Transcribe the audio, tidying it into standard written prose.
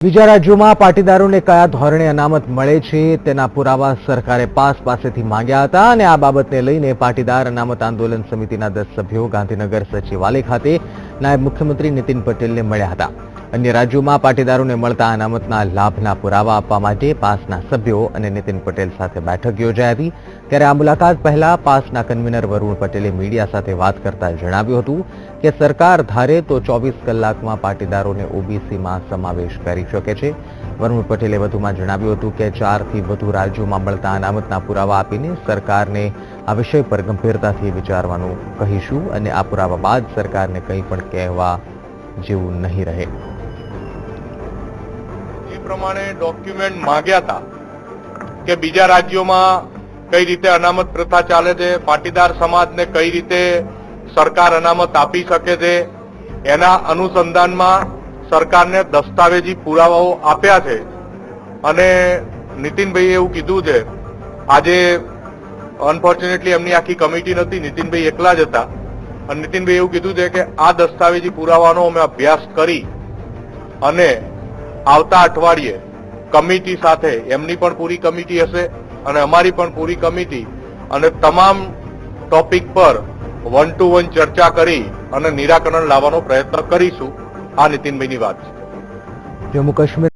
બીજા રાજ્યોમાં પાટીદારોને કયા ધોરણે અનામત મળે છે તેના પુરાવા સરકારે પાસ પાસેથી માંગ્યા હતા અને આ બાબતને લઈને પાટીદાર અનામત આંદોલન સમિતિના 10 સભ્યો ગાંધીનગર સચિવાલય ખાતે નાયબ મુખ્યમંત્રી નીતિન પટેલને મળ્યા હતા। અન્ય રાજ્યોમાં પાટીદારોને મળતા અનામતના લાભના પુરાવા આપવા માટે પાસના સભ્યો અને નીતિન પટેલ સાથે બેઠક યોજાઈ હતી। ત્યારે આ મુલાકાત પહેલા પાસના કન્વીનર વરુણ પટેલે મીડિયા સાથે વાત કરતા જણાવ્યું હતું કે સરકાર ધારે તો 24 કલાકમાં પાટીદારોને ઓબીસીમાં સમાવેશ કરી શકે છે। વરુણ પટેલે વધુમાં જણાવ્યું હતું કે 4 થી વધુ રાજ્યોમાં મળતા અનામતના પુરાવા આપીને સરકારને આ વિષય પર ગંભીરતાથી વિચારવાનું કહીશું અને આ પુરાવા બાદ સરકારને કંઈ પણ કહેવા જેવું નહીં રહે। એ પ્રમાણે ડોક્યુમેન્ટ માંગ્યા હતા કે બીજા રાજ્યોમાં કઈ રીતે અનામત પ્રથા ચાલે છે, પાટીદાર સમાજને કઈ રીતે સરકાર અનામત આપી શકે છે, એના અનુસંધાનમાં સરકારને દસ્તાવેજી પુરાવાઓ આપ્યા છે। અને નીતિનભાઈએ એવું કીધું છે, આજે અનફોર્ચ્યુનેટલી એમની આખી કમિટી નથી, નીતિનભાઈ એકલા જ હતા, અને નીતિનભાઈ એવું કીધું છે કે આ દસ્તાવેજી પુરાવાનો અમે અભ્યાસ કરી અને આવતા અઠવાડિયે કમિટી સાથે, એમની પણ પૂરી કમિટી હશે અને અમારી પણ પૂરી કમિટી, અને તમામ ટોપિક પર 1 to 1 ચર્ચા કરી અને નિરાકરણ લાવવાનો પ્રયત્ન કરીશું। આ નીતિનભાઈની વાત છે। જમ્મુ કાશ્મીર